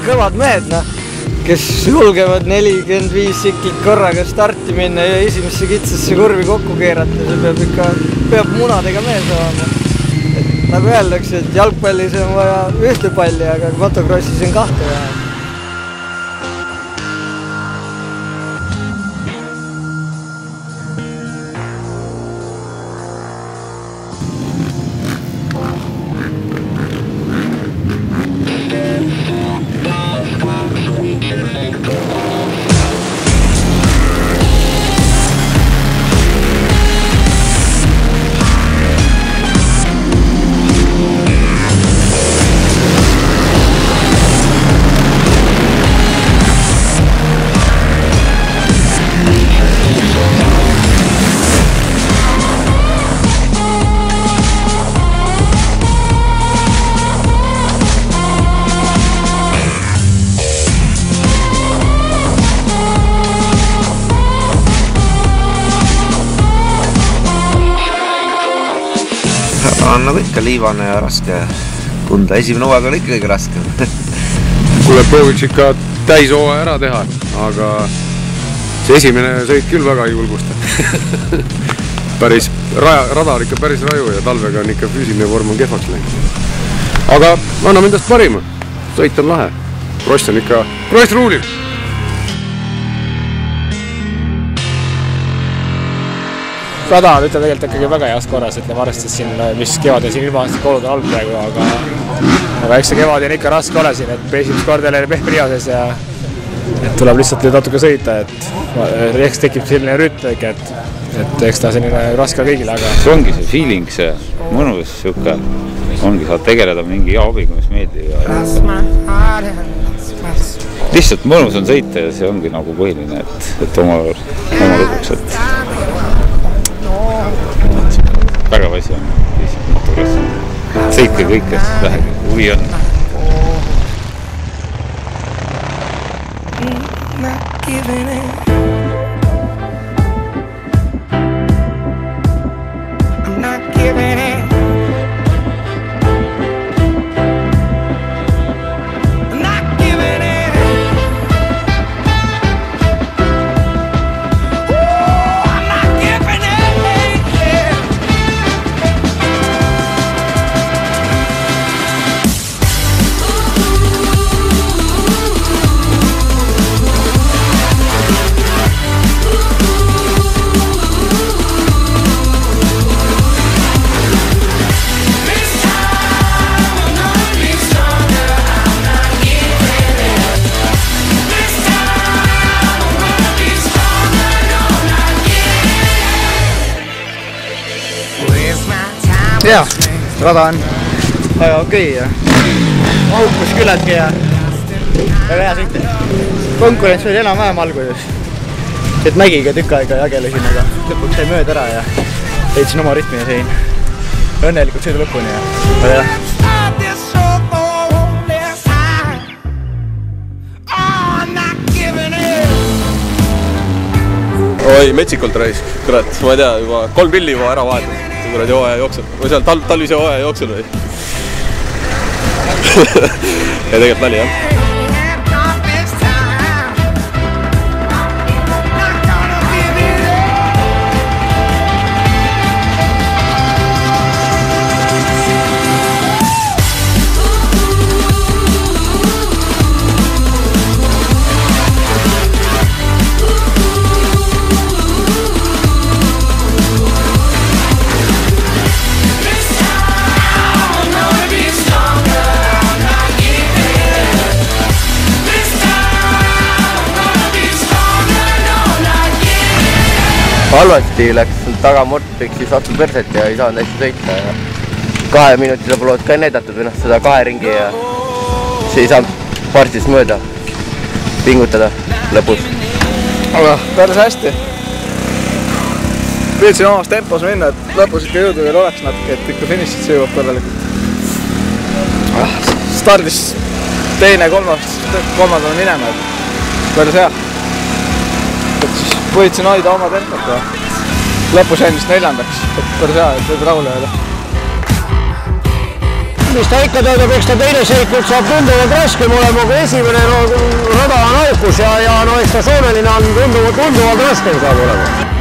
kõvad mehed, kes julgevad 45 tsiklit korraga starti minna ja esimesse kitsasse kurvi kokku keerata. See peab munadega mees olema. Nagu öeldakse, et jalgpallis on vaja ühte palli, aga motocrossis on kahte vaja. On nagu ikka liivane ja raske tunda. Esimene hooaeg on ikka kõige raskem. Kuule, prooviks ikka täis hooaja ära teha, aga see esimene sõit küll väga ei julgusta. Päris rada on ikka päris raju ja talvega on ikka füüsiline vorm on kehvaks läinud. Aga anname endast parima. Sõit on lahe. Kross on ikka, kross ruulib. Rada on tegelikult ikkagi väga heas korras, ütleme arvestades siin, mis kevadel siin ilmaastika olud on olnud praegu, aga eks see kevadel on ikka raske ole siin, et esimest korda jälle pehme rioses ja tuleb lihtsalt natuke sõita, et eks tekib selline rütm, et eks ta selline raske kõigile, aga see ongi see feeling, see mõnus siuke, ongi saad tegeleda mingi hea hobiga, mis meeldib ja lihtsalt mõnus on sõita ja see ongi nagu põhiline, et oma lõpuks, et väga asi on motocross. Sõitke kõik, kes vähegi huvi on. Jaa, rada on väga okei ja mahukus küllaltki ja väga hea sõita. Konkurents oli enam-vähem alguses. Et mägiga tükk aega jagelesin, aga lõpuks sai mööda ära ja leidsin oma ritmi ja sõin õnnelikult sõidu lõpuni ja väga hea. Oi, metsikult raisk, kurat, ma ei tea, juba 3 pilli juba ära vahetada. Kuradi hooaja jooksul, või seal talvise hooaja jooksul või. Ja tegelikult nali, jah. Halvasti läks tagamort, peksis vastu perset ja ei saanud hästi sõita. 2 minutile pole ka näidatud või seda 2 ringi ja see ei saanud partist mööda pingutada lõpus. Aga päris hästi. Püüdsin omas tempos minna, et lõpus ikka jõudu veel oleks natuke, et ikka finišid sõjuvad korralikult. Stardis teine, kolmandana minema, et päris hea. Et siis võitsin hoida oma tempot ja lõpus jäin vist 4. et päris hea, et võib rahule öelda. mis ta ikka tähendab, eks ta teine sõit nüüd saab tunduvalt raskem olema, kui esimene rada on aukus ja no eks ta Sooneline on tunduvalt raskem saab olema.